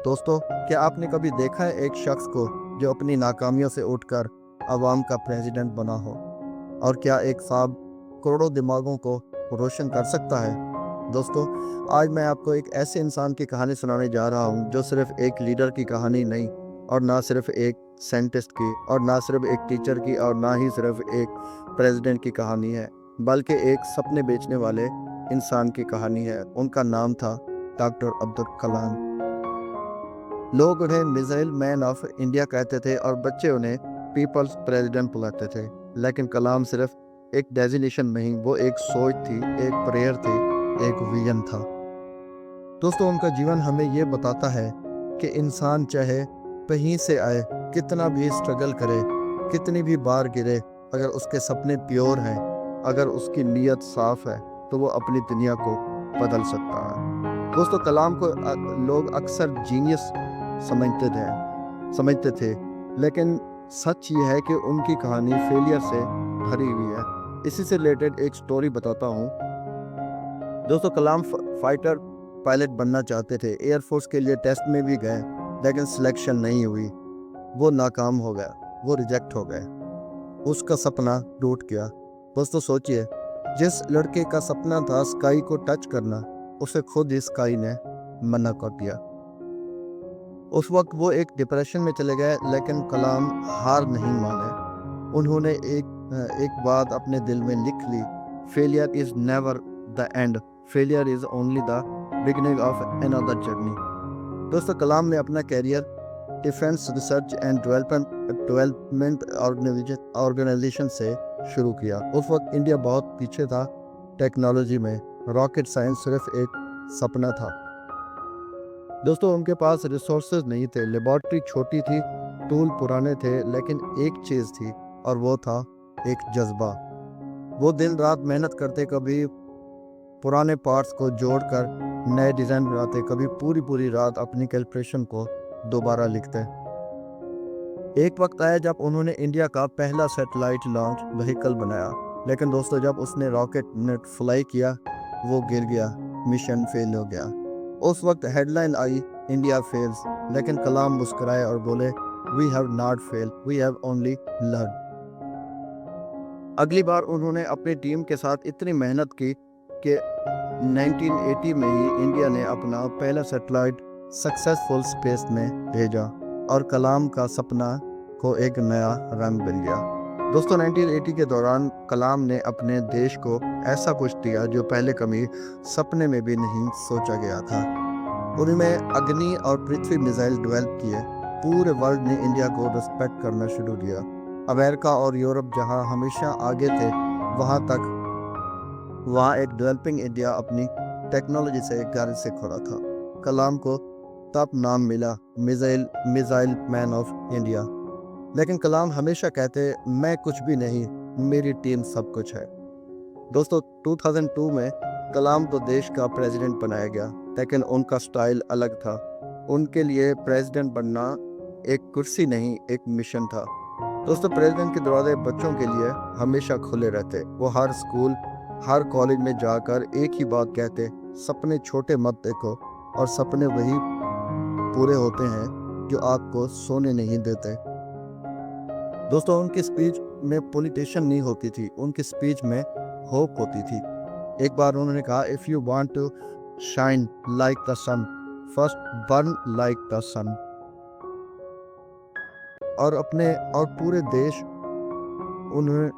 दोस्तों, क्या आपने कभी देखा है एक शख्स को जो अपनी नाकामियों से उठकर अवाम का प्रेसिडेंट बना हो? और क्या एक ख्वाब करोड़ों दिमागों को रोशन कर सकता है? दोस्तों, आज मैं आपको एक ऐसे इंसान की कहानी सुनाने जा रहा हूं जो सिर्फ एक लीडर की कहानी नहीं, और ना सिर्फ एक साइंटिस्ट की, और ना सिर्फ एक टीचर की, और ना ही सिर्फ एक प्रेसिडेंट की कहानी है, बल्कि एक सपने बेचने वाले इंसान की कहानी है। उनका नाम था डॉक्टर अब्दुल कलाम। लोग उन्हें मिसाइल मैन ऑफ इंडिया कहते थे और बच्चे उन्हें पीपल्स प्रेसिडेंट बुलाते थे। लेकिन कलाम सिर्फ एक डेजिग्नेशन नहीं, वो एक सोच थी, एक प्रेयर थी, एक विजन था। दोस्तों, उनका जीवन हमें ये बताता है कि इंसान चाहे कहीं से आए, कितना भी स्ट्रगल करे, कितनी भी बार गिरे, अगर उसके सपने प्योर हैं, अगर उसकी नीयत साफ है, तो वो अपनी दुनिया को बदल सकता है। दोस्तों, कलाम को लोग अक्सर जीनियस समझते थे, लेकिन सच ये है कि उनकी कहानी फेलियर से भरी हुई है। इसी से रिलेटेड एक स्टोरी बताता हूँ। दोस्तों, कलाम फाइटर पायलट बनना चाहते थे, एयरफोर्स के लिए टेस्ट में भी गए, लेकिन सिलेक्शन नहीं हुई। वो नाकाम हो गया, वो रिजेक्ट हो गए, उसका सपना टूट गया। दोस्तों सोचिए, जिस लड़के का सपना था स्काई को टच करना, उसे खुद ही स्काई ने मना कर दिया। उस वक्त वो एक डिप्रेशन में चले गए, लेकिन कलाम हार नहीं माने। उन्होंने एक बात अपने दिल में लिख ली: failure is never the end, failure is only the beginning of another journey. दोस्तों, कलाम ने अपना career defence research and development organisation से शुरू किया। उस वक्त इंडिया बहुत पीछे था टेक्नोलॉजी में, रॉकेट साइंस सिर्फ एक सपना था। दोस्तों, उनके पास रिसोर्सेज नहीं थे, लेबॉर्ट्री छोटी थी, टूल पुराने थे, लेकिन एक चीज़ थी, और वो था एक जज्बा। वो दिन रात मेहनत करते, कभी पुराने पार्ट्स को जोड़कर नए डिज़ाइन बनाते, कभी पूरी पूरी रात अपनी कैलकुलेशन को दोबारा लिखते। एक वक्त आया जब उन्होंने इंडिया का पहला सैटेलाइट लॉन्च व्हीकल बनाया, लेकिन दोस्तों जब उसने रॉकेट ने फ्लाई किया, वो गिर गया, मिशन फेल हो गया। उस वक्त हेडलाइन आई, इंडिया फेल्स, लेकिन कलाम मुस्कुराए और बोले, we have not fail, we have only learn. अगली बार उन्होंने अपनी टीम के साथ इतनी मेहनत की कि 1980 में ही इंडिया ने अपना पहला सैटेलाइट सक्सेसफुल स्पेस में भेजा, और कलाम का सपना को एक नया रंग मिल गया। दोस्तों, 1980 के दौरान कलाम ने अपने देश को ऐसा कुछ दिया जो पहले कभी सपने में भी नहीं सोचा गया था। उनमें अग्नि और पृथ्वी मिसाइल डेवलप किए। पूरे वर्ल्ड ने इंडिया को रिस्पेक्ट करना शुरू किया। अमेरिका और यूरोप जहां हमेशा आगे थे, वहां एक डेवलपिंग इंडिया अपनी टेक्नोलॉजी से गर्व से खड़ा था। कलाम को तब नाम मिला मिसाइल मैन ऑफ इंडिया। लेकिन कलाम हमेशा कहते, मैं कुछ भी नहीं, मेरी टीम सब कुछ है। दोस्तों, 2002 में कलाम तो देश का प्रेसिडेंट बनाया गया, लेकिन उनका स्टाइल अलग था। उनके लिए प्रेसिडेंट बनना एक कुर्सी नहीं, एक मिशन था। दोस्तों, प्रेसिडेंट के दरवाजे बच्चों के लिए हमेशा खुले रहते। वो हर स्कूल, हर कॉलेज में जाकर एक ही बात कहते, सपने छोटे मत देखो, और सपने वही पूरे होते हैं जो आपको सोने नहीं देते। दोस्तों, उनकी स्पीच में पॉलिटिशियन नहीं होती थी, उनकी स्पीच में होप होती थी। एक बार उन्होंने कहा, if you want to shine like the sun, first burn like the sun. और पूरे देश उन्हें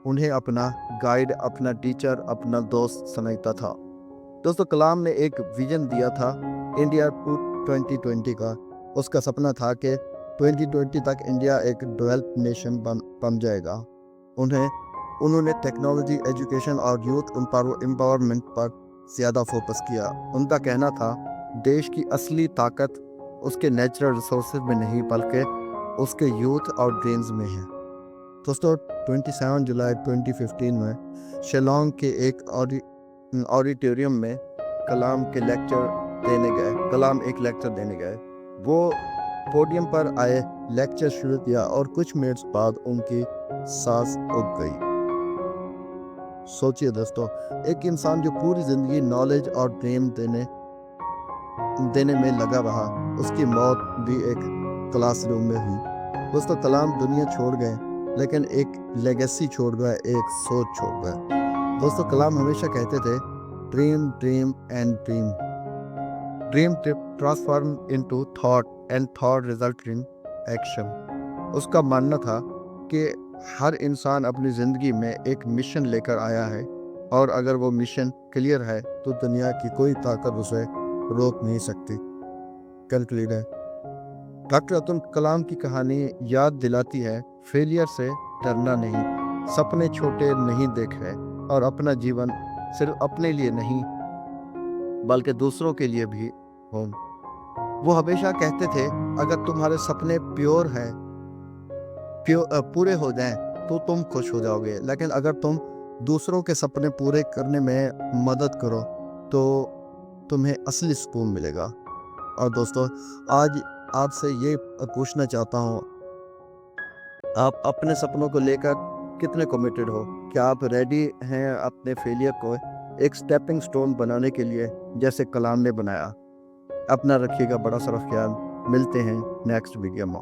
उन्हें अपना गाइड, अपना टीचर, अपना दोस्त समझता था। दोस्तों, कलाम ने एक विजन दिया था इंडिया 2020 का। उसका सपना था कि 2020 तक इंडिया एक डेवलप्ड नेशन बन जाएगा। उन्होंने टेक्नोलॉजी, एजुकेशन और यूथ एम्पावरमेंट पर ज़्यादा फोकस किया। उनका कहना था, देश की असली ताकत उसके नेचुरल रिसोर्सेज में नहीं, बल्कि उसके यूथ और ड्रीम्स में है। दोस्तों, 27 जुलाई 2015 में शिलोंग के एक ऑडिटोरियम में कलाम एक लेक्चर देने गए। वो पोडियम पर आए, लेक्चर शुरू किया, और कुछ मिनट्स बाद उनकी सांस रुक गई। सोचिए दोस्तों, एक इंसान जो पूरी जिंदगी नॉलेज और ड्रीम देने देने में लगा रहा। उसकी मौत भी एक क्लासरूम में हुई। दोस्तों, कलाम दुनिया छोड़ गए, लेकिन एक लेगेसी छोड़ गए, एक सोच छोड़ गए। दोस्तों, कलाम हमेशा कहते थे, dream dream and dream, dream transform into thought and thought result in action. उसका मानना था कि हर इंसान अपनी ज़िंदगी में एक मिशन लेकर आया है, और अगर वो मिशन क्लियर है तो दुनिया की कोई ताकत उसे रोक नहीं सकती। कंक्लूड है, डॉक्टर अब्दुल कलाम की कहानी याद दिलाती है, फेलियर से डरना नहीं, सपने छोटे नहीं देखने, और अपना जीवन सिर्फ अपने लिए नहीं बल्कि दूसरों के लिए भी हो। वो हमेशा कहते थे, अगर तुम्हारे सपने प्योर हैं, पूरे हो जाएं, तो तुम खुश हो जाओगे, लेकिन अगर तुम दूसरों के सपने पूरे करने में मदद करो तो तुम्हें असली सुकून मिलेगा। और दोस्तों, आज आपसे ये पूछना चाहता हूँ, आप अपने सपनों को लेकर कितने कमिटेड हो? क्या आप रेडी हैं अपने फेलियर को एक स्टेपिंग स्टोन बनाने के लिए, जैसे कलाम ने बनाया? अपना रखिएगा बड़ा सारा ख्याल। मिलते हैं नेक्स्ट वीडियो में।